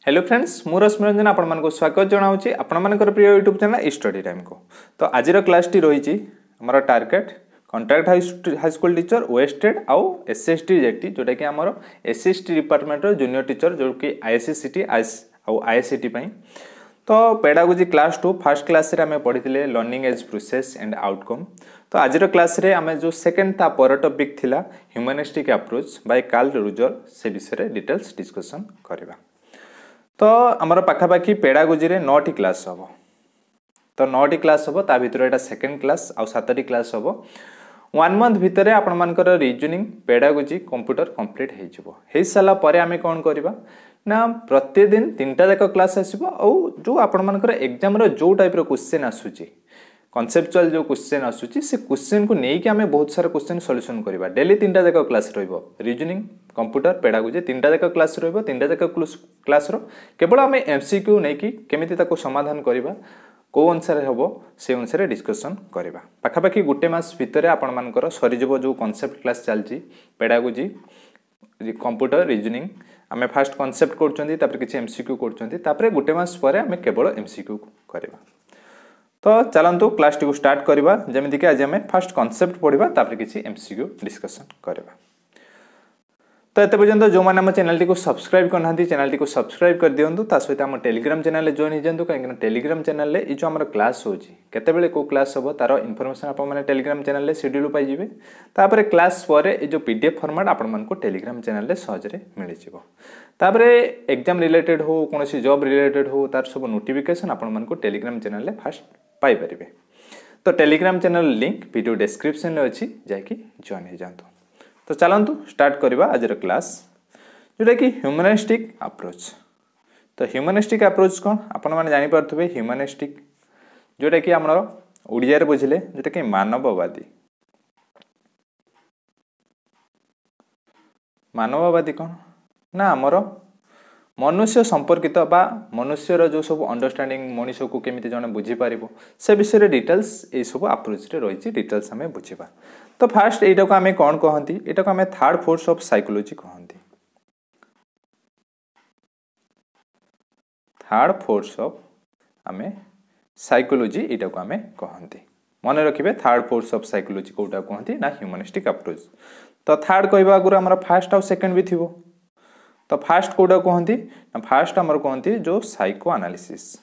Hello friends मु रश्मि रंजन आपण मानको स्वागत जनाऊँगी आपण मानकर प्रिय यूट्यूब चैनल स्टडी टाइम को। तो आज क्लास टी रही आमर target contract high school teacher ओएसटेड आउ एसएसटी जेटी जोटा कि आमर एसएसटी डिपार्टमेंट जूनियर टीचर जो कि आईएससीटी आउ आईएससीटी तो पेडागोजी क्लास 2 फर्स्ट क्लास रे आमे पढ़ी learning as process and outcome. तो आज क्लास रे आमे जो सेकंड ता पर टॉपिक थिला ह्यूमनिस्टिक अप्रोच बाय कार्ल रुजर से विषय डिटेल्स डिस्कशन करबा। तो आमर पाखापाखि पेडागोजी रे 9टी क्लास हम। तो 9टी क्लास हम ता भितर एटा सेकंड क्लास आउ 7टी क्लास हम। 1 मंथ भितर आपण मानकर रीजनिंग पेडागोजी कंप्यूटर कंप्लीट हे जिवो। हे साला परे आमे कोन करबा ना प्रतिदिन 3टा जाक क्लास आसीबो आउ जो आपण मानकर एग्जाम रो जो टाइप रो क्वेश्चन आसुची कॉन्सेप्चुअल जो क्वेश्चन आसुची से क्वेश्चन को नेई कि आमे बहुत सारा क्वेश्चन सॉल्यूशन करबा। डेली 3टा जाक क्लास रहइबो रीजनिंग कंप्यूटर पेडागोजी 3टा जाक क्लास रहइबो। 3टा जाक क्लास रो केवल आमे एमसीक्यू नै कि केमिति ताको समाधान करबा को अनुसार हबो से अनुसार डिस्कशन करबा। पाखापाखि गुटे मास भितर आपण मानकर सरी जबो जो कॉन्सेप्ट क्लास चलची पेडागोजी कंप्यूटर रीजनिंग आमे फास्ट कॉन्सेप्ट करचंदी तापर किछि एमसीक्यू करचंदी तापर गुटे मास परे आमे केवल एमसीक्यू करबा। तो चलंतु क्लास टी को स्टार्ट करबा जेमिति कि आज आमे फास्ट कॉन्सेप्ट पढिबा तापर किछि एमसीक्यू डिस्कशन करबा। तो एते पर्यंत जो माने हम चैनल टी को सब्सक्राइब करनांती चैनल टी को सब्सक्राइब कर दियंतु ता सहित हम टेलीग्राम चैनल ले जॉइन हो जंतु काहे टेलीग्राम चैनल ले ई जो हमर क्लास होची केते बेले को क्लास होबो तारो इन्फॉर्मेशन आपन माने टेलीग्राम चैनल ले शेड्यूल पाई जिवे। तापर क्लास परे ई जो पीडीएफ फॉर्मेट आपन मन को टेलीग्राम चैनल ले सहज रे मिलि जिवो। तापर एग्जाम रिलेटेड हो कोनोसी जॉब रिलेटेड हो तार सब नोटिफिकेशन आपन मन को टेलीग्राम चैनल ले फास्ट पाई परिबे। तो Telegram channel link video description में अच्छी जाकि जॉइन हो जातु। तो चलतु स्टार्ट करवा आज क्लास जोटा कि ह्यूमनिस्टिक अप्रोच। तो ह्यूमनिस्टिक अप्रोच कौन आपण मैंने जानी पार्थुबे ह्यूमनिस्टिक जोटा कि हमर ओडिया रे बुझिले जोटा कि मानववादी। मानववादी कौन ना हमर मनुष्य संपर्कित बा मनुष्यर जो सब अंडरस्टैंडिंग मनुष्य को केमिति जने बुझी पारिबो से विषय डिटेल्स ए सब अप्रोच रे रहिछि डिटेल्स हमें बुझिबा। तो फास्ट एटा को हमें कोन कहंती एटा को हमें थर्ड फोर्स ऑफ साइकोलॉजी कहंती। थर्ड फोर्स ऑफ हमें साइकोलॉजी एटा को हमें कहंती। मन रखिबे थर्ड फोर्स ऑफ साइकोलॉजी कोटा कहंती ना ह्यूमनिस्टिक अप्रोच। तो थर्ड कहबा गुरु हमरा फर्स्ट और सेकंड भी थिबो। तो फास्ट कोटा कहंती ना फास्ट हमर कहंती जो साइको एनालिसिस।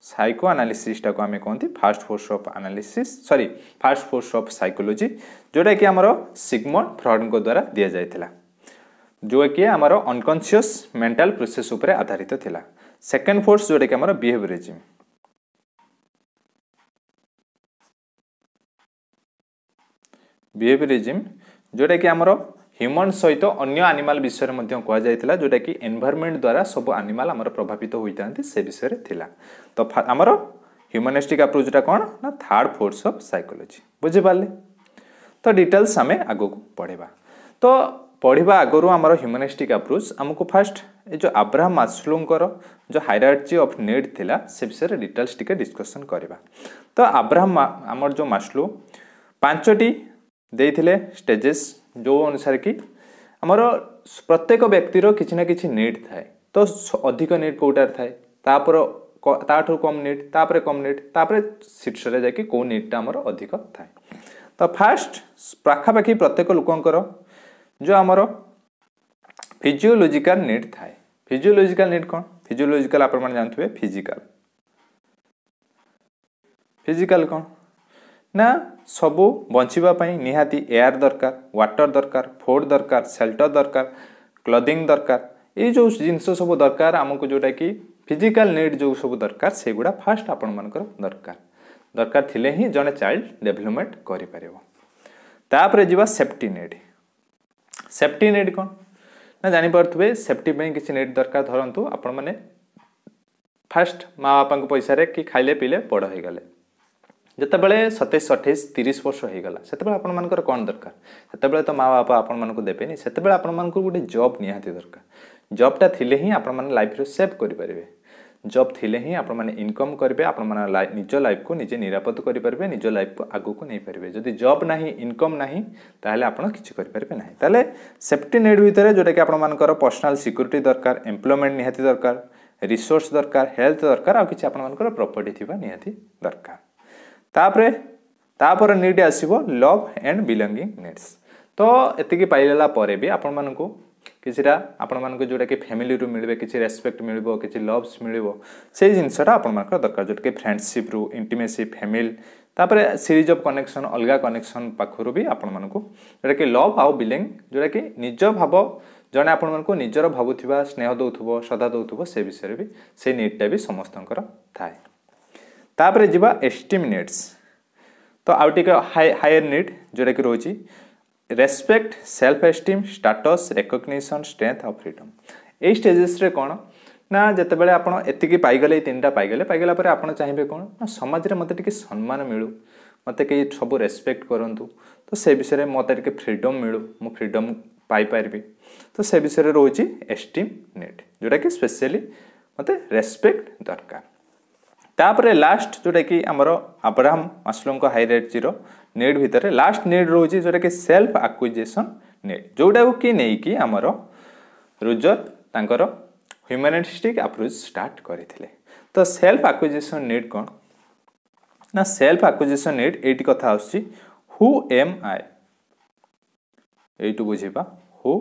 साइको एनालिसिस टा को हमें कहंती first force of analysis sorry first force of psychology जोटा कि हमर सिगमंड फ्रॉइड को द्वारा दिया जायतिला जो कि हमर अनकॉन्शियस मेंटल प्रोसेस ऊपर आधारित थिला। सेकंड फोर्स जोटा कि हमर बिहेवियरिज्म बिहेवियरिज्म जोटा कि हमर ह्यूमन सहित अन्य एनिमल विषय में कह जाइतिला जोटा कि एनवायरनमेंट द्वारा सब एनिमल हमर प्रभावित होइतांती से विषय रे थिला। तो हमर ह्यूमनिस्टिक अप्रोच टा कोन ना थर्ड फोर्स ऑफ साइकोलॉजी बुझि पाले। तो डिटेल्स हमें आगो को पढिबा। तो पढिबा आगरो हमर ह्यूमनिस्टिक अप्रोच हमको फर्स्ट ए जो अब्राहम मास्लो जो हायरार्की ऑफ नीड थिला से विषय रे डिटेल्स टिके डिस्कशन करबा। तो अब्राहम हमर जो मास्लो 5टी देइथिले स्टेजेस जो अनुसार कि हमर प्रत्येक व्यक्तिर किछि ना किछि नीड थाए। तो अधिक नीड कोटार थाए तापर ताठो कम नीड तापर कम नीड तापर शीर्ष रे जाकि को नीडटा हमर अधिक थाए। तो फास्ट पाखापाखि प्रत्येक लोकंकर जो हमर फिजियोलॉजिकल नीड थाए। फिजियोलॉजिकल नीड कौन फिजियोलॉजिकल आपण माने जानथुबे फिजिकल फिजिकल कौन ना सबू बंचिबा पई निहाती एयर दरकार वाटर दरकार फूड दरकार शेल्टर दरकार क्लोथिंग दरकार ये जो जिनस सब दरकार हमको जोटा कि फिजिकल नीड जो सब दरकार से गुडा फास्ट आपण मानकर दरकार दरकार थिले ही जने चाइल्ड डेवलपमेंट करि परिबो। तापर जीवा सेफ्टी नीड। सेफ्टी नीड कोन ना जानि परथुबे सेफ्टी पई किछि नीड दरकार धरंतु आपण माने फास्ट माँ बापा को पैसा रे कि खाइले पीले बड़ हो गले जते बेले 27 28 30 वर्ष हो गला सेते बेले आपण मानकर कोन दरकार सेते बेले तो माँ बापा आपण मानको देबेनी सेते बेले आपण मानको गोटे जॉब निहाती दरकार जॉबटा थिले ही आपण माने लाइफ रो सेव करि परिबे। जॉब थिले ही आपण माने इनकम करेंगे, आपण माने निज लाइफ को निजे निरापद करेंगे, निज लाइफ को आगू को नहीं पारे। जदि जॉब नहीं इनकम नहीं ताहले आपण किछि करेंगे ना। ताहले सेफ्टी नेट भितर जोटा कि आपण मानकर पर्सनल सिक्योरिटी दरकार, एम्प्लॉयमेंट निहाती दरकार, रिसोर्स दरकार, हेल्थ दरकार, आ किछि आपण मानकर प्रॉपर्टी थिबा निहाती दरकार। तापर नीड आसीबो लव एंड बिलोंगिंग नीड्स। तो एतिकी पाइला परे भी आपण मानकु किछिटा आपण मानकु जोटा कि फैमिली रु मिलबे, किछि रेस्पेक्ट मिलबो, किछि लव्स मिलबो, से जिनसटा आपण मानकर दरकार जोटा कि फ्रेंडशिप रु इंटीमेसी फैमिली, तापर सीरीज ऑफ कनेक्शन अलगा कनेक्शन पाखरु भी आपण मानकु जोटा कि लव आउ बिलोंग जोटा कि निज भाव जने आपण मानकु निजर भाबुथिबा, स्नेह दउथुबो, श्रद्धा दउथुबो, से विषय भी से नीडटा भी समस्तंकर थाए। तापर जिबा एस्टीम नीड्स। तो आउ टिके हायर नीड जोटा कि रोची respect, self esteem, status, recognition, strength और फ्रीडम। ए स्टेजेस रे कोन ना जते बेले आपण एतिकी पाइगले, तीनटा पाइगला पर आपण चाहिबे कोन ना समाज रे मते टिके सम्मान मिलु, मते के सब रेस्पेक्ट करंतु, तो से विषय रे मते टिके फ्रीडम मिलु, मो फ्रीडम पाई पारबी। तो से विषय रे रोची एस्टीम नीड जोटा कि स्पेशली मते रेस्पेक्ट दरकार। तापर लास्ट जोटा कि आमर अब्राहम मास्लो को हायरार्की रो नीड भितर लास्ट नीड रोची जोटा कि सेल्फ एक्विजिशन नीड, जोटा कि नहीं कि आमर रोजर तांकर ह्यूमैनिस्टिक अप्रोच स्टार्ट करथिले। तो सेल्फ एक्विजिशन नीड कौन ना, सेल्फ एक्विजिशन नीड एटी कथा आछि हु एम आई, एटू बुझिबा हु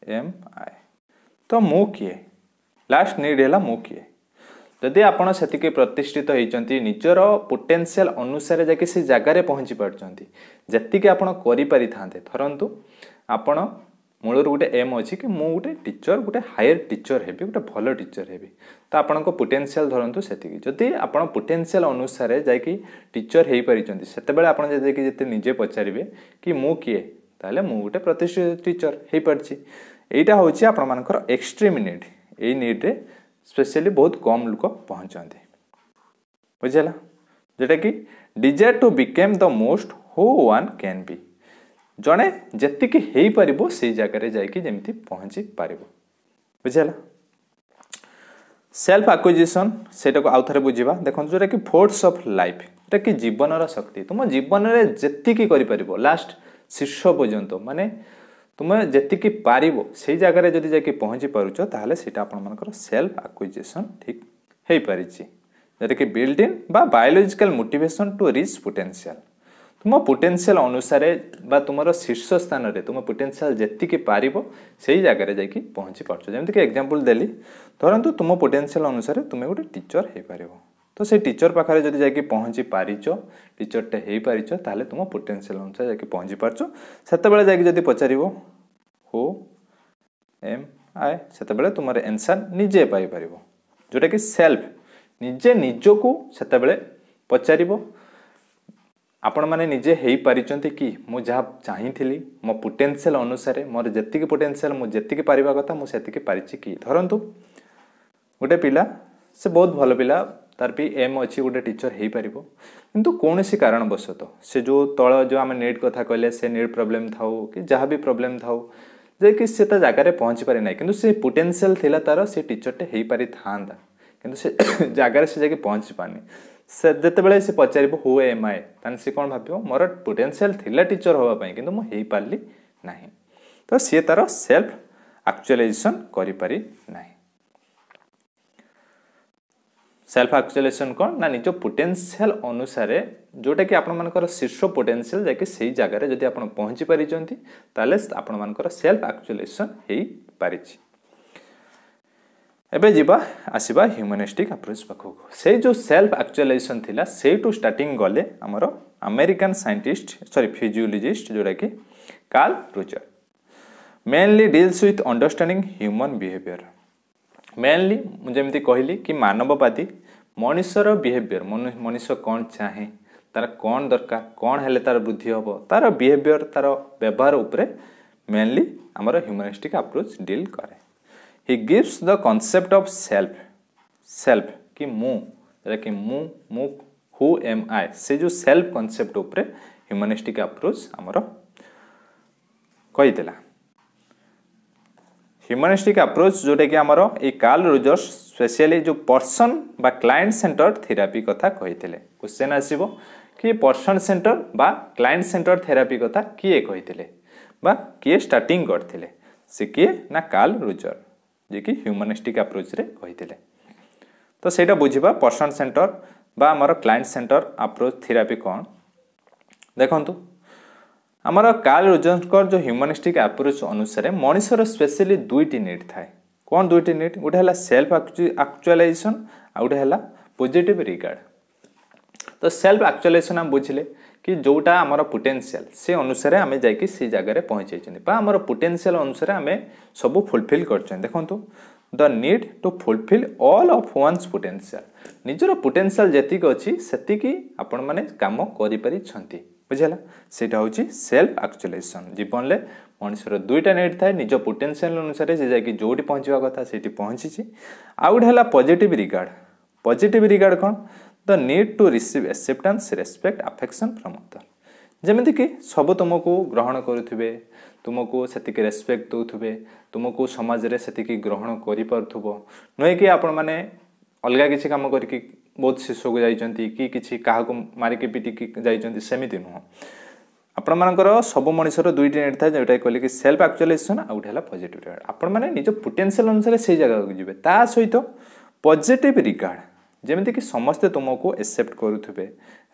एम आई। तो मु किए, लास्ट नीड हैला मु किए। जदि आपण सेतिके प्रतिष्ठित होइचंती, निजर पोटेंशियल अनुसार जाके से जगार पहुंची पारचंती, जतिके आपण करि पारि थांते, थरंतु आपण मूलर गोटे एम अछि कि मु गोटे टीचर, गोटे हायर टीचर हेबी, गोटे भलो टीचर हेबी। तो आपण को पोटेंशियल धरंतु सेतिकी। जदि आपण पोटेंशियल अनुसार जाके टीचर हेइ पारिचंती, सेते बेले आपण जते निजे पचारिबे कि मु किए, ताले मु गोटे प्रतिष्ठित टीचर हेइ पारछि। एइटा होछि आपण मानकर एक्सट्रीम नीड। एइ नीड रे स्पेशली बहुत कम लोक पहुंचते, बुझेला, जोटा कि desire to become the most who one can be, जड़े जेतिकी हेई परिबो से जगह जाइकी जेमती पहुंची पारिबो, बुझेला। सेल्फ एक्विजिशन सेटा को आउथरे बुझिबा। देखो जोटा कि फोर्स ऑफ लाइफ, जोटा कि जीवनर शक्ति, तुम जीवन रे जेतिकी करि परिबो लास्ट शीर्ष पर्यंत, माने तुम जेतिकी पारिबो से जगह जदि जाके पहुंची पारुछ, ताहले सेटा आपण मानकर सेल्फ एक्विजिशन ठीक हेई पारिछि, जोटा कि बिल्ड इन बा biological motivation to reach potential. तुम पोटेंशियल अनुसार बा तुमर शीर्ष स्थान रे तुम पोटेंशियल जेतिकी पारिबो से जगह जाके पहुंची पारुछ। जेमति कि एग्जांपल देली, धरंतु तुम पोटेंशियल अनुसार तुम गोटे टीचर हेई पारिबो, तो से टीचर पाखरे जदि जाके पहुंची पारिछ, टीचरटे हेई पारिछ, ताहले तुम पोटेंशियल अनुसार जाके पहुंची पारछ। सेते बेले जाके जदि पचारिबो हु एम आई, सेते बेले तुमर आंसर निजे पाई पारिबो, जोटा कि सेल्फ निजे निजको सेते बेले पचारिबो आपण माने निजे हेई पारिचंती कि मु जहा चाहिथिली मो पोटेंशियल अनुसार मोर जेतिकी पोटेंशियल मु जेतिकी पारिबा कथा मु सेतिकी पारिछि कि। धरंतु गोटे पिला से बहुत भलो पिला, तार भी एम अच्छी गोटे टीचर हेई पारिबो, किंतु कोनोसी कारणवशत से जो तळ जो आम नीड कथा कहले से नीड प्रॉब्लम थाउ कि जहाँ भी प्रॉब्लम थाउ जे कि से ता जगह पहुंची पारे ना, किंतु से पोटेंशियल थिला तार से टीचरटे हेई पारि थांदा, किंतु से जगह से जाके पहुंची पानी। से जते बेले से पचारिबो हु एम आई, तान से कोन भाबियो मोर पोटेंशियल थिला टीचर होबा पई, किंतु मु हेई पारली नाही, तो से तार सेल्फ एक्चुअलाइजेशन करि पारि नाही। सेल्फ एक्चुअलाइजेशन कौन ना, निज पोटेंशियल अनुसार जोटा कि आपण मानकर शीर्ष पोटेंशियल जाके सही जगह जदि आपण पहुंची पारिचंती, ताले आपण मानकर सेल्फ एक्चुअलाइजेशन हेई पारिछि। एबे जिबा आसीबा ह्यूमनिस्टिक अप्रोच पाखो। से जो सेल्फ एक्चुअलाइजेशन थिला से टू स्टार्टिंग गले हमर अमेरिकन साइंटिस्ट फिजियोलॉजिस्ट जोटा कि Carl Roger, mainly deals with understanding human behaviour. Mainly मुझे कहली कि मानववादी मनुष्यर बिहेवियर, मनुष्य कौन चाहे, तार कौन दरकार, कौन हेले तार बुद्धि हम, तार बिहेवियर, तार व्यवहार उपरे मेनली आमर ह्यूमनिस्टिक अप्रोच डील करे। He gives the concept of self, self कि मु हु एम आई, से जो सेल्फ कॉन्सेप्ट उपरे ह्यूमनिस्टिक अप्रोच आमर कही देला। ह्यूमनिस्टिक अप्रोच जोटा कि आमर ये कार्ल रोजर्स स्पेशली जो पर्सन बा क्लाइंट सेंटर थेरापी कथा कही क्वेश्चन आसीबो कि पर्सन सेंटर बा क्लाइंट सेंटर थेरापी कथा किए कही बा किए स्टार्टिंग करथिले से किए ना कार्ल रोजर जे कि ह्यूमनिस्टिक अप्रोच रे कही तो सेटा बुझिबा पर्सन सेंटर बा आमर क्लाइंट सेंटर अप्रोच थेरापी कौन देखंतु आमर कार्ल रोजर जो ह्यूमनिस्टिक अप्रोच अनुसार मनुष्यर स्पेशली दुईटी नीड थाए कौन दुईटी नीड गोटे है सेल्फ एक्चुअलाइजेशन आ गोटे है पॉजिटिव रिगार्ड तो सेल्फ एक्चुअलाइजेशन आम बुझिले कि जोटा आमर पोटेंशियल से अनुसार आम जाकि से जगह पहुँचे आमर पोटेंशियल अनुसार आम सब फुलफिल कर देखो the need to fulfil all of one's potential निजर पोटेंशियल जेतिक अच्छी सेतिकी आपण माने काम करि पारि छंती बुझला सेटा होची सेल्फ एक्चुअलाइजेशन जीवन ले मनुष्यर दुईटा नीड थाए निज पोटेंशियल अनुसार से जाकि जोटी पहुँचवा कथा सेठी पहुँची आ गोटे है पॉजिटिव रिगार्ड कौन the need to receive acceptance respect affection from other जमिति कि सब तुमको ग्रहण करुथिबे तुमको सेतिके रेस्पेक्ट दउथुबे तुमको समाज रे सेतिके ग्रहण करि पारथुबो नय कि आपण माने अलगा किसी काम करके बहुत शिशु को जाइछंती कि किसी काहाको मारिके पिटिके जाइछंती सेमिति नुह आपण मानकर सब मनुष्यर दुईटी नीड था जोटा कहले कि सेल्फ एक्चुअलाइजेशन आ उठेला पॉजिटिव रिगार्ड आपण माने निज पोटेंशियल अनुसार से जगह को जिवे ता सहित पॉजिटिव रिगार्ड जेमिति कि समस्ते तुमको एक्सेप्ट करुथुबे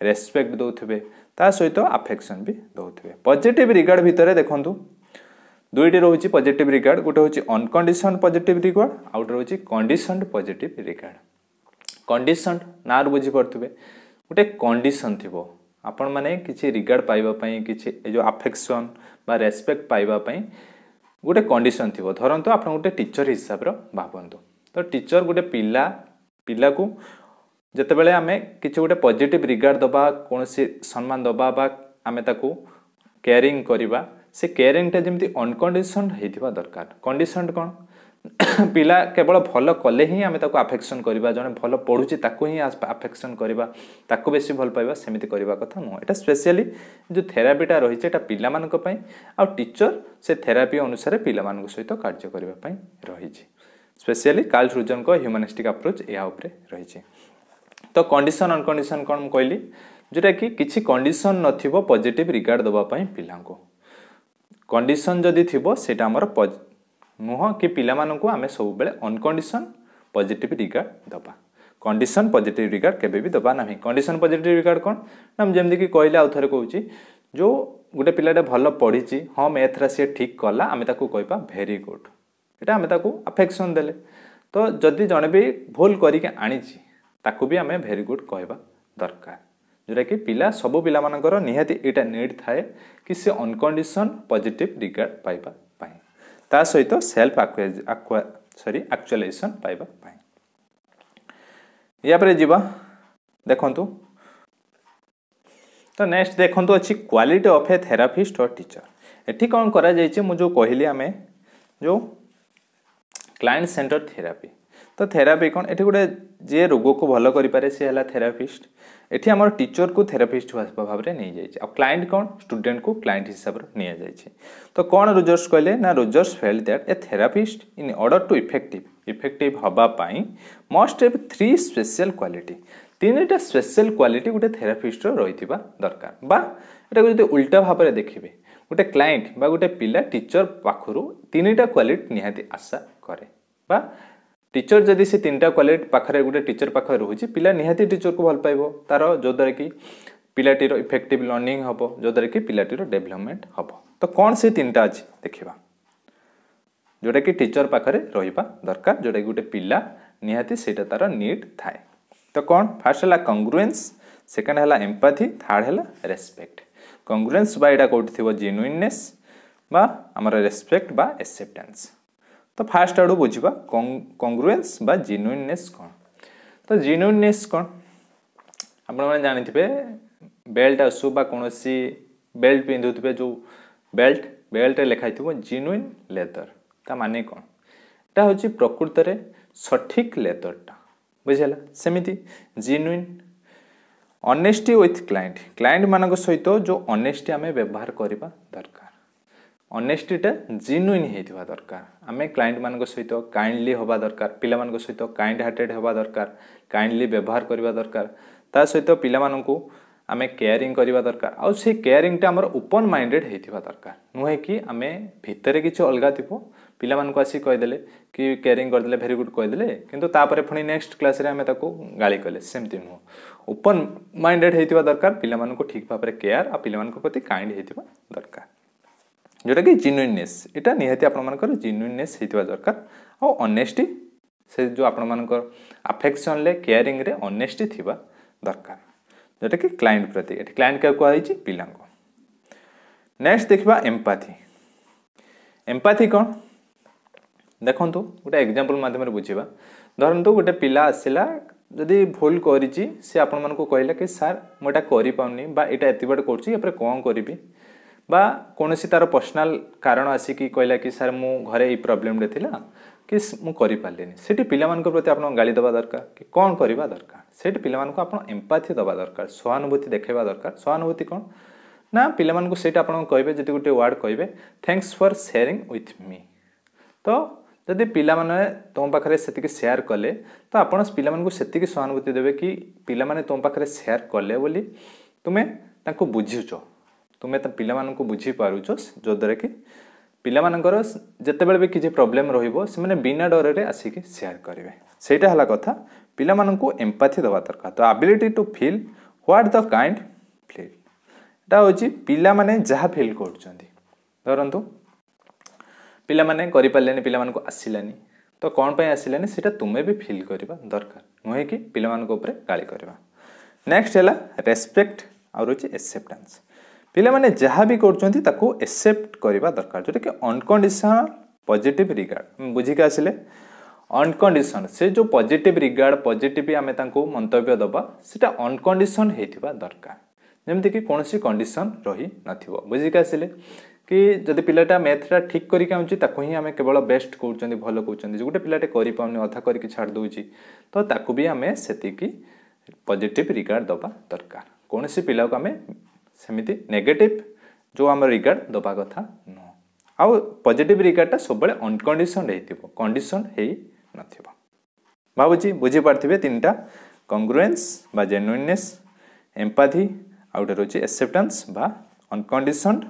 रेस्पेक्ट दउथुबे ता सहित अफेक्शन भी दउथुबे पॉजिटिव रिगार्ड भितरे देखंतु दुईटी रोची पॉजिटिव रिगार्ड गोटे होची अनकंडीशनड पॉजिटिव रिगार्ड आ गोटे होची कंडीशनड पॉजिटिव रिगार्ड कंडीशनड नार बुझी पड़थुबे गोटे कंडीशन थिबो आपण माने किछि रिगार्ड पाइबा पई किछि जो अफेक्शन बा रेस्पेक्ट पाइबा पई गोटे कंडीशन थिबो धरंतु आपण गोटे टीचर हिसाब रो भाबंतु तो टीचर गोटे पिला को जते बेले आमे किछि गोटे पॉजिटिव रिगार्ड दबा कोनोसी सम्मान दबा बा आमे ताको केयरिंग करिबा से केयरिंग टा जेमति अनकंडीशनड हेथिबा दरकार कंडीशनड कोन पिला केवल भल कले ही आमे ताको अफेक्शन करिबा जने भल पढुची ताको ही अफेक्शन करिबा ताको बेसी भल पाइबा सेमिति करिबा कथा नो एटा स्पेशली जो थेरापीटा रही एटा पिला मानक पई आ टीचर से थेरापी अनुसार पिला मानक सहित कार्य करिबा पई रही स्पेशली कार्ल रोजर को ह्यूमनिस्टिक अप्रोच या ऊपर रही तो कंडीशन अनकंडीशन कौन कहली जोटा कि किसी कंडीशन नथिबो पॉजिटिव रिगार्ड दबा पई पिला को कंडीशन जदि थिबो सेटा हमर नुह कि पिला मानकु आमे सब बेले अनकंडीशन पॉजिटिव रिगार्ड दबा कंडीशन पॉजिटिव रिगार्ड केबे भी दबा नाही कंडीशन पॉजिटिव रिगार्ड कोन हम जेमदि कि कहले आ थरे कहूची जो गुटे पिलाटे भल पढिची हां मैथ रा से ठीक कला आमे ताको कहबा वेरी गुड एटा आमे ताको अफेक्शन देले तो जदि जणे भी भूल करिके आनीची ताको भी आमे वेरी गुड कहबा दरकार जोटा कि पिला सब पिला मानकर निहाती एटा नीड थाए कि से अनकंडीशन पॉजिटिव रिगार्ड पाइबा पाई ता सहित सेल्फ एक्चुअलाइजेशन पाइबा पाई या परे जीवा देखंतु तो नेक्स्ट देखंतु अछि क्वालिटी ऑफ ए थेरापिस्ट और टीचर एठी कोन करा जायछि मु जो कहली आमे जो क्लाइंट सेंटर थेरापी तो थेरापी कौन एठी गोटे जे रोग को भल करि पारे से हला थेरापिस्ट एठी हमर टीचर को थेरापिस्ट भाव रे नै जाय छै आ क्लाइंट कौन स्टूडेंट को क्लाइंट हिसाब रे नै जाय छै तो कौन रोजर्स कहले ना Rogers felt that a therapist in order to effective हबा पाई मस्ट हैव 3 स्पेशल क्वालिटी तीनटा स्पेशल क्वालिटी गोटे थेरापिस्ट रो रहिथिबा दरकार बा एटा जदि उल्टा भाव रे देखिबे गोटे क्लाइंट बा गोटे पिला टीचर पाखरु तीनटा क्वालिटी निहाती आशा करे बा टीचर जदि से तीनटा क्वालिटी पाखरे गोटे टीचर पाखरे रहुची पिला निहाती टीचर को भल पाइबो तार जो द्वारा कि पिलाटीर इफेक्टिव लर्निंग हबो जो द्वारा कि पिलाटीर डेवलपमेंट हबो तो कौन से तीनटा अछि देखिबा जोटा कि टीचर पाखरे रहिबा दरकार जोटा कि गोटे पिला निहाती सेटा तार नीड थाए तो कौन फर्स्ट हला कांग्रुएंस सेकंड हला एम्पैथी थर्ड हला रेस्पेक्ट कांग्रुएंस बा एटा कोठी थिबो जेन्युइननेस बा हमर रेस्पेक्ट बा एक्सेप्टेंस तो फास्ट आडू बुझा कांग्रुएंस बा जेन्युइननेस कौन तो जेन्युइननेस कौन आपने जानी बेल्ट आसु बा कौन बेल्ट पिंधुवे जो बेल्ट लिखाई थी जेन्युइन लेदर ता माने कौन एटा हूँ प्रकृत रे सठिक लेदरटा बुझेगा सेमिति जेन्युइन ऑनेस्टी विथ क्लाइंट मानक सहित जो ऑनेस्टी आमे व्यवहार करबा दरकार ऑनेस्टीटा जेन्युइन हेतिबा दरकार आमे क्लाइंट मानक सहित काइंडली होबा दरकार पिला मानक सहित काइंड हार्टेड होबा दरकार काइंडली व्यवहार करबा दरकार ता सहित पिला मानकू आमे केयरिंग करबा दरकार आ से केयरिंग टा हमर ओपन माइंडेड हेतिबा दरकार नुहे कि आमे भितरे किछ अलगा थिबो पिला मानकू आसी कहि देले कि केयरिंग कर देले वेरी गुड कहि देले किंतु तापरे फुनी नेक्स्ट क्लास रे आमे ताको गाली कले सेमति नु ओपन माइंडेड हेतिबा दरकार पिला मानकू ठीक भाबरे केयर आ पिला मानकू प्रति काइंड हेतिबा दरकार जोटा कि जेन्युइननेस एटा निहाती आपण मानकर जेन्युइननेस हेतिबा दरकार आ ऑनेस्टी से जो आपण मानकर अफेक्शन ले केयरिंग रे ऑनेस्टी थिबा दरकार जोटा कि क्लाइंट प्रति एटी क्लाइंट का कुआ हिची पिला को नेक्स्ट देखबा एम्पैथी एम्पैथी कोन देखंतु गोटे एग्जांपल माध्यम रे बुझिबा धरंतु गोटे पिला आसिला जदि भूल करिची से आपण मानको कहले कि सर मोटा करि पाउनी बा एटा एति बड करची एपरे कोन करबी बा कोनोसी तार पर्सनल कारण आसी कि कहला कि सर मु घरे ई प्रॉब्लम रे थिला कि मु करि पालेनी सेठी पिला मानको प्रति आपण गाली दबा दरकार कि कोन करबा दरकार सेठी पिला मानको आपण एम्पैथी दबा दरकार सहानुभूति देखेबा दरकार सहानुभूति कोन ना पिला मानको सेठी आपण कहबे जति गोटे वर्ड कहबे thanks for sharing with me तो जदि पिला माने तुम पाखरे सेतिके शेयर कले तो आपण पिला मानको सेतिके सहानुभूति देबे कि पिला माने तुम पाखरे शेयर कले बोली तुमे ताको बुझिचो तुमे त पिला मानको बुझी पारुचो जो दरे कि पिला मानकर जते बेले भी किछि प्रॉब्लम रहिबो से माने बिना डर रे आसी कि शेयर करिवे सेटा हला कथा पिला माननको एम्पैथी दबा दरकार तो ability to feel what the kind feel एटा होची पिला माने जहा फील करचंदी धरंतु पिला माने करि पालेनी पिला मानको आसिलानी तो कोन पय आसिलानी सेटा तुमे भी फील करबा दरकार नहे कि पिला मानको ऊपर गाली करबा नेक्स्ट हला रेस्पेक्ट और होची एक्सेप्टेंस पिला माने जहा भी करचंती ताको एक्सेप्ट करबा दरकार जोटा कि अनकंडीशनल पॉजिटिव रिगार्ड बुझी के आसिले अनकंडीशन से जो पॉजिटिव रिगार्ड पॉजिटिव आमे ताको मंतव्य दबा सेटा अनकंडीशन हेतिबा दरकार जेमति कि कोनोसी कंडीशन रही नथिबो बुझी के आसिले कि जदि पिलाटा मैथटा ठीक करी काउची ताको ही आमे केवल बेस्ट कहउचंदी भलो कहउचंदी जे गुटे पिलाटे करि पाउनी अधा करी कि छाड़ दोची तो ताको भी आमे सेति कि पॉजिटिव रिगार्ड दबा दरकार कोनोसी पिला को आमे सेमिति नेगेटिव जो आम रिगार्ड दबा कथा नो आउ पॉजिटिव रिगार्डटा सब बेले अनकंडीशन हेतिबो कंडीशन हेई नथिबो भाबुची बुझी पारथिबे तीनटा कंग्रुएंस बा जेन्युइननेस एम्पैथी आउट रोची एक्सेप्टेंस बा unconditional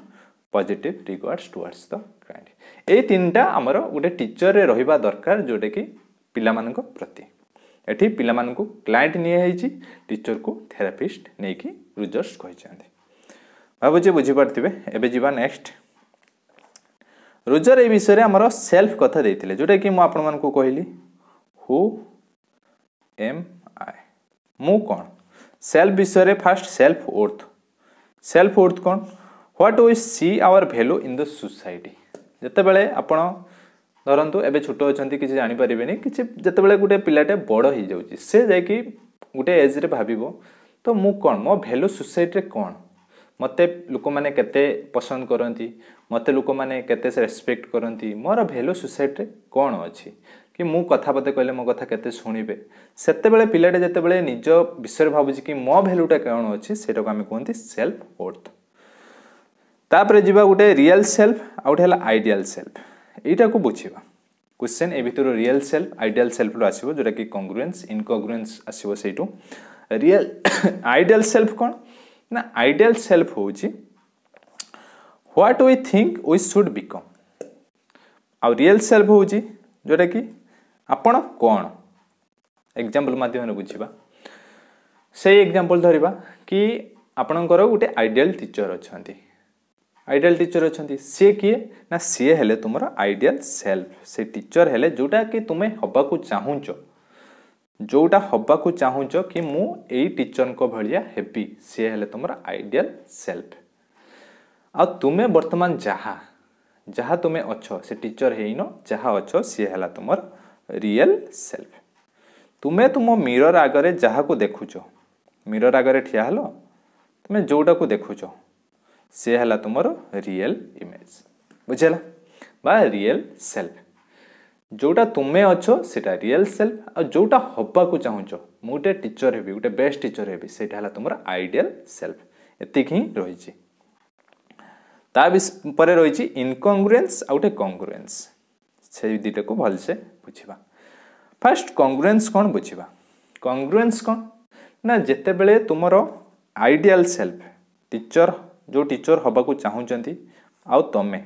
positive regards towards the client ए तीनटा हमर गोटे टीचर रे रहिबा दरकार जोटे कि पिला मानक प्रति एठी पिला मानक क्लाइंट निये हेची टीचर को थेरापिस्ट नै कि रिजर्स कहि छथि भाबुची बुझी पारथिबे एबे जीवा नेक्स्ट रोजर ए विषय रे हमर सेल्फ कथा देथिले जोटा कि मु आपन मानकू कहली हु एम आई मु कोन सेल्फ विषय रे फर्स्ट सेल्फ वर्थ कोन what we see our value in the society जते बेले आपण धरंतु एबे छोटो अछंती किछि जानि परिबेनी किछि जते बेले गुटे पिलाटे बड़ ही जाउची से जाय कि गुटे एज रे भाबिबो तो मु कोन मो वैल्यू सोसाइटी रे कोन मते लोक माने केते पसंद करंती मते लोक माने केते रेस्पेक्ट करंती मोर वैल्यू सोसाइटी रे कोन अछि कि मु कथा बते कहले मो कथा केते सुनिबे सेते बेले पिलाटे जते बेले निज विषय भाबुची कि मो वैल्यूटा कोन अछि सेटा को हम कहंती सेल्फ वर्थ तापरे जीवा गुटे रियल सेल्फ आउट हला आइडियल सेल्फ एटा को बुझिबा क्वेश्चन ए भितर रियल सेल्फ आइडियल सेल्फ रो आसीबो जोटा कि कांग्रुएंस इनकांग्रुएंस आसीबो सेटू रियल आइडियल सेल्फ कोन ना आइडियल सेल्फ होची what we think we should become आ रियल सेल्फ होची जोटा कि आपण कोन एग्जांपल माध्यम रे बुझिबा से एग्जांपल धरिबा कि आपणकर गुटे आइडियल टीचर अछंती आइडियल टीचर अछंती से किए ना से हेले तुमरा आइडियल सेल्फ से टीचर हेले जोटा कि तुमे हबा को चाहुचो जोटा हबा को चाहुचो कि मु एई टीचर को भलिया हेपी से हेले तुमरा आइडियल सेल्फ आ तुमे वर्तमान जहा तुमे अछो से टीचर हेइनो जहा अछो से हेला तुमर रियल सेल्फ तुमे तुमो मिरर आगरे जहा को देखुचो मिरर आगरे ठिया हलो तुमे जोटा को देखुचो से हला तुमर रियल इमेज बुझेला बा रियल सेल्फ जोटा तुमे अच्छो सेटा रियल सेल्फ आ जोटा हबा को चाहुचो मुटे टीचर हेबी गुटे बेस्ट टीचर हेबी सेटा हला तुमर आइडियल सेल्फ एतिक ही रहिची ता पर रही इनकंग्रुएंस आउटे कंग्रुएंस से दुटा को भलसे बुझा। फास्ट कंग्रुएंस कौन बुझा कंग्रुएंस कौन ना जिते बेले तुमर आइडियल सेल्फ टीचर जो टीचर हवा को चाहूँगी आउ तमें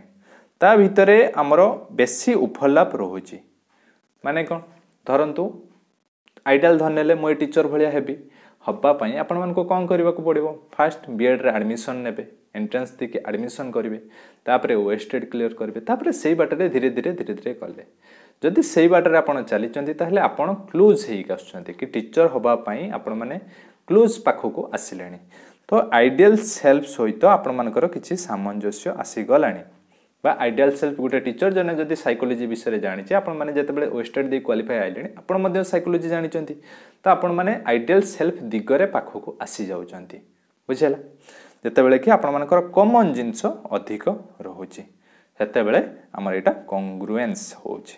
ता भितरे आमर बेसी उपलाप रोचे माने कौन धरतु आइडियल धरने मुझे टीचर भाया हेबी हवापाई आपण मानको कौन करने को पड़ो फास्ट बीएड रे एडमिशन नेबे एंट्रेंस देके एडमिशन करेंगे तापर ओएस्टेड क्लियर करेंगे तापर से बाटे धीरे धीरे कले जदि से बाटे आप चली आपण क्लूज होती कि टीचर हवापाई आपण मैंने क्लूज पाखक आसिले तो आइडियल सेल्फ सहित आपण मानकर किसी सामंजस्य आसीगला बा आइडियल सेल्फ गोटे टीचर जने जदि साइकोलॉजी विषय जानी आपण मैंने जिते ओएस्टेड दे क्वालिफाई आइले आपण साइकोलॉजी जानते तो आपण मैंने आइडियल सेल्फ दिगरे पाखक आसी जाउछंती बुझेला जितेबले कि आपण मानकर कॉमन जिनस अधिक रोचे सेते बेले आमर एटा कंग्रुएंस होची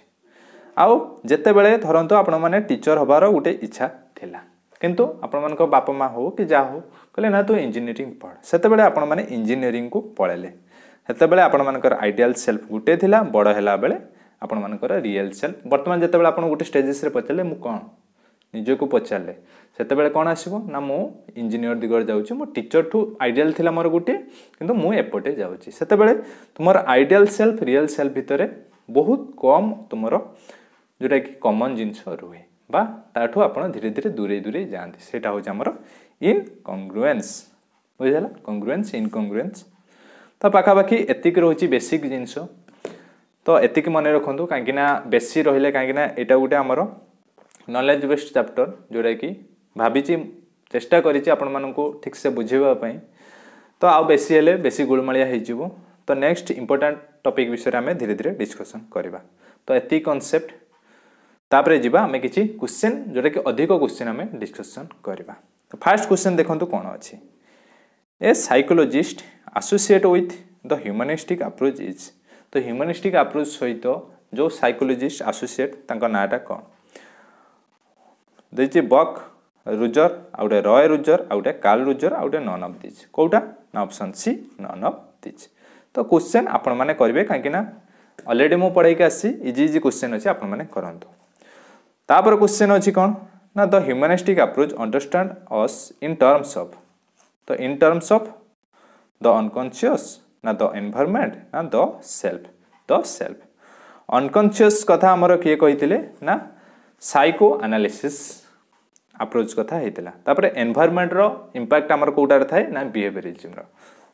आउ जेते बेले धरंतु आपण माने टीचर हबार गोटे इच्छा थिला किंतु आपण मानक बापा माँ हो कि जा हो कहले ना तू इंजीनियरिंग पढ़ सेते बेले आपण माने इंजीनियरिंग को पढ़ेले सेते बेले आपण मानकर आइडियल सेल्फ गोटे थिला बड़ हैला बेले आपण मानकर रियल सेल्फ वर्तमान जेते बेले आपण गोटे स्टेजेस रे पचले मु कोन निज को पचारे से कौन आसो ना मु इंजीनियर दिगरे जाऊँ मो टीचर ठू आइडियल थिला मोर गोटे किंतु मु एपटे जाऊँगी से तुम आइडियल सेल्फ रियल सेल्फ भितर बहुत कम तुम जोटा कि कॉमन जिनस रुहे बा ताठू आप धीरे धीरे दूरे दूरे जाती से हूँ इनकंग्रुएंस बुझेगा कंग्रुएंस इनकंग्रुएंस तो पाखापाखि एतिक रोची बेसिक जिनस तो एतिक मन रखु कहीं बेसी रहिले कहीं यहाँ गोटे आमर नॉलेज बेस्ड चैप्टर जोटा कि भाभी चेष्टा करी आपण मानू ठीक से बुझेवाई तो आउ बेसी हेले बेसी गुलमालिया हो तो नेक्स्ट इंपोर्टेंट टॉपिक विषय में धीरे धीरे डिस्कशन करवा तो एति कॉन्सेप्ट तापरे जीवा आमे किछि क्वेश्चन जोटा कि अधिक क्वेश्चन आमे डिस्कशन करवा तो फर्स्ट क्वेश्चन देखंतु कोन अछि a psychologist associate with the humanistic approach is तो ह्यूमनिस्टिक अप्रोच सहित जो साइकोलॉजिस्ट एसोसिएट तांका नाटा कोन देछि बक रुजर आउटे रॉय रुजर आउटे कार्ल रुजर आउटे नन ऑफ दिस कोटा ना option C none of this तो क्वेश्चन आपण माने करिवे काहे ना ऑलरेडी मु पढाई के आसी इजी इजी क्वेश्चन अछि आपण माने करंतु तापर क्वेश्चन अछि कोन ना the humanistic approach understand us in terms of तो in terms of the unconscious ना द एनवायरनमेंट ना द सेल्फ अनकॉन्शियस कथा हमर किए कहितिले ना साइको एनालिसिस अप्रोच कथा हेतिला तापर एनवायरनमेंट रो इंपैक्ट हमर कोटार थाए ना बिहेवियरिज्म रो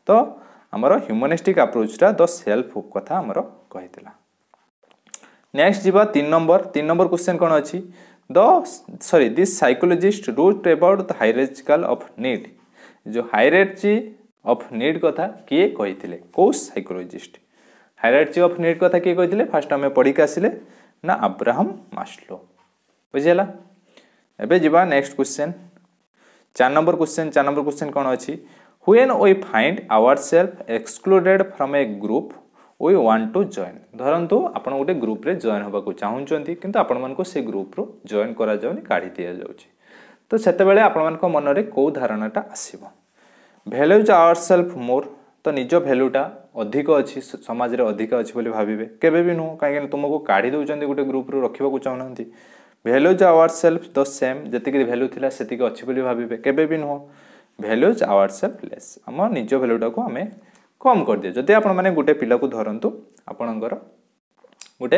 तो हमर ह्यूमनिस्टिक अप्रोच टा द सेल्फ कथा हमर कहितिला नेक्स्ट जीवा 3 नंबर क्वेश्चन कोन अछि this psychologist wrote about the hierarchical of need जो हायरार्ची ऑफ नीड कथा किए कहितिले को साइकोलॉजिस्ट हायरार्ची ऑफ नीड कथा किए कहितिले फर्स्ट हमें पढी के आसिले ना अब्राहम मास्लो बुझिला एबे जीवा नेक्स्ट क्वेश्चन 4 नंबर क्वेश्चन कोन अछि when we find ourselves excluded from a group we want to join धरंतु आपण गोटे ग्रुप रे जॉइन होबा को चाहूचंती किंतु आपण मन को से ग्रुप रो जॉइन करा जाउनी काढी दिया जाउची तो सेते बेले आपण मन को मन रे को धारणाटा आसीबो वैल्यूज आवरसेल्फ मोर तो निज वैल्यूटा अधिक अछि समाज रे अधिक अछि बोली भाबिबे केबे भी नो काहे तुमको काढी दउचंती गोटे ग्रुप रो रखिबा को चाहनंती वैल्यूज आवरसेल्फ द सेम जतिक वैल्यू थिला सेतिक अछि बोली भाबिबे केबे भी नो वैल्यूज आवरसेल्फ लेस हम निज वैल्यूटा को हमें कम कर दिए जदि आपण माने गोटे पिला को धरंतु आपणकर गोटे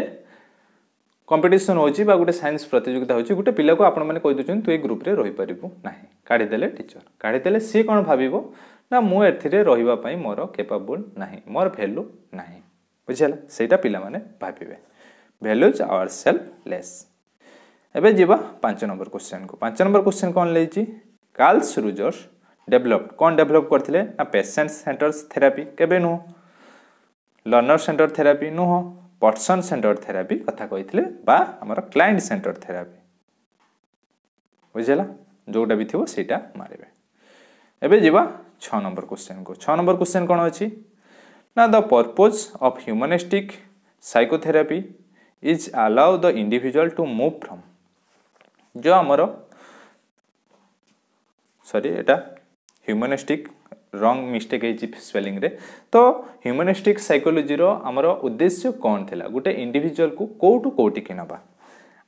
कंपटीशन होची बा गोटे साइंस प्रतियोगिता होची गोटे पिला को आपण माने कहि दउछन तू ए ग्रुप रे रहि परिबो नाही काढी देले टीचर काढी देले सी कोन भाबिबो ना मु एथिरे रहिबा पई मोर कैपेबल नाही मोर वैल्यू नाही बुझिला सेटा पिला माने भाबिबे वैल्यूज आवरसेल्फ लेस एबे जीवा 5 नंबर क्वेश्चन को 5 नंबर क्वेश्चन कोन लेची कार्ल रुजर डेवलप कौन डेवलप करथिले ना पेशेंट सेंटर्स थेरापी केबे नु लर्नर सेंटर थेरापी नु पर्सन सेंटर थेरापी कथा कहिथिले बा हमर क्लाइंट सेंटर थेरापी बुझिला जोटा भी थिबो सेटा मारिबे एबे जीवा 6 नंबर क्वेश्चन को 6 नंबर क्वेश्चन कोन अछि ना the purpose of humanistic psychotherapy is allow the individual to move from जो हमर एटा ह्यूमनिस्टिक रॉन्ग मिस्टेक है स्पेलिंग रे। तो ह्यूमनिस्टिक साइकोलॉजी रो हमर उद्देश्य कौन थिला गोटे इंडिविजुअल को कोटू कोटी कि नबा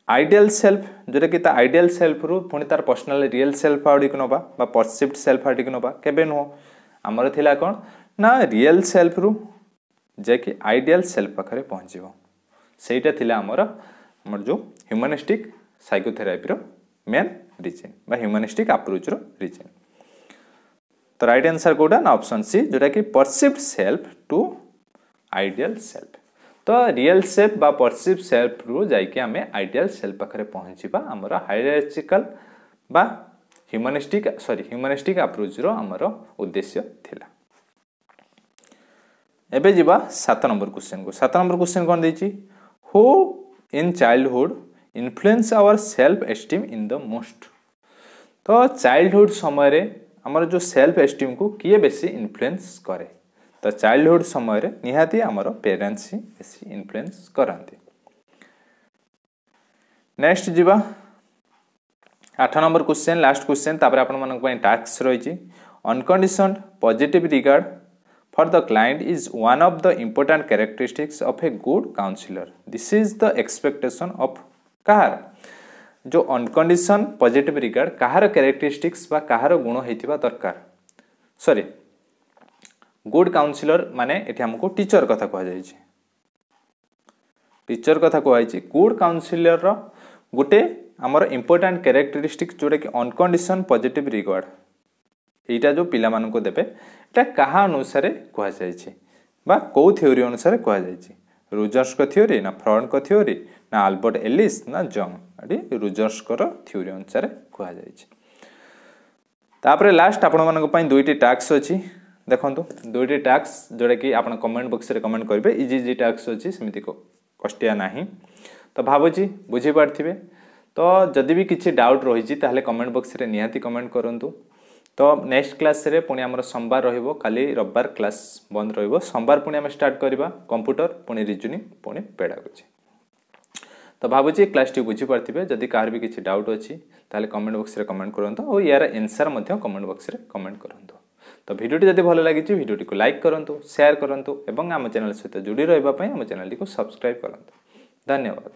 आइडियल सेल्फ जोटा कि आइडियल सेल्फ रु पुणी तार पर्सनल रियल सेल्फ आउट कि नबा बा परसिप्ड सेल्फ आउट कि नबा केबे नुह हमर थिला कौन ना रियल सेल्फ रु जे कि आइडियल सेल्फ पाखरे पहुंचीबो सेटा थिला हमर जो ह्यूमनिस्टिक साइकोथेरापी रो मेन रीजन बा ह्यूमनिस्टिक अप्रोच रो रीजन। तो राइट आंसर कोटा ना ऑप्शन सी जोटा कि परसिप्ड सेल्फ टू आइडियल सेल्फ। तो रियल सेल्फ बा परसिप्ड सेल्फ रु जाइके हमें आइडियल सेल्फ पाखरे पहुंचीबा हमर हायरार्चिकल बा ह्यूमनिस्टिक अप्रोच रो हमर उद्देश्य थिला। एबे जीवा 7 नंबर क्वेश्चन को 7 नंबर क्वेश्चन कोन देछि who in childhood influence our self esteem in the most. तो चाइल्डहुड समय रे हमर जो सेल्फ एस्टीम को किए बेसी इन्फ्लुएंस करे तो चाइल्डहुड समय रे निहाती हमर पेरेंट्स ही बेसी इन्फ्लुएंस करंती। नेक्स्ट जीवा 8 नंबर क्वेश्चन लास्ट क्वेश्चन तापर आपण मानक पई टास्क रहिछि unconditioned positive regard for the client is one of the important characteristics of a good counsellor this is the expectation of कहार जो अनकंडीशन पॉजिटिव रिगार्ड कहार characteristics बा कहार गुण हेतिबा दरकार सॉरी गुड काउंसलर माने एठी हमको टीचर कथा कह जाय छै टीचर कथा कहै छै गुड काउंसलर रो गुटे हमर इंपोर्टेंट कैरेक्टरिस्टिक्स जोडे कि अनकंडीशन पॉजिटिव रिगार्ड एटा जो पिला मान को देबे एटा कहा अनुसार कह जाय छै बा को थ्योरी अनुसार कह जाय छै रूजर्स को थ्योरी ना फ्रॉड को थ्योरी ना अल्बर्ट एलिस ना जंग एडी रूजर्स को थ्योरी अनुसार कह जाय छै। तापरे लास्ट आपण मान को पई दुईटी टास्क अछि देखंतु दुईटी टास्क जोडे कि आपण कमेंट बॉक्स रे कमेंट करबे इजी इजी टास्क अछि समिति को कष्टिया नाही तो भाबुची बुझी पारथिबे। तो जदि भी किछि डाउट रहि छि ताहले कमेंट बॉक्स रे निहाती कमेंट करंतु। तो नेक्स्ट क्लास रे पुणी हमर सोमवार रहिबो काली रविवार क्लास बंद रहिबो सोमवार पुणी हम स्टार्ट करबा कंप्यूटर पुणी रीजनिंग पुणी पेडागोजी। तो भाबुची क्लास टी बुझी पारथिबे जदि कार भी किछि डाउट अछि ताहले कमेंट बॉक्स रे कमेंट करंतु और यार आंसर मध्ये कमेंट बॉक्स रे कमेंट करंतु। तो वीडियो टी जदि भलो लागि छि वीडियो टी को लाइक करंतु शेयर करंतु एवं हम चैनल सहित जुड़ी रहबा पई हम चैनल टी को सब्सक्राइब करंतु। धन्यवाद।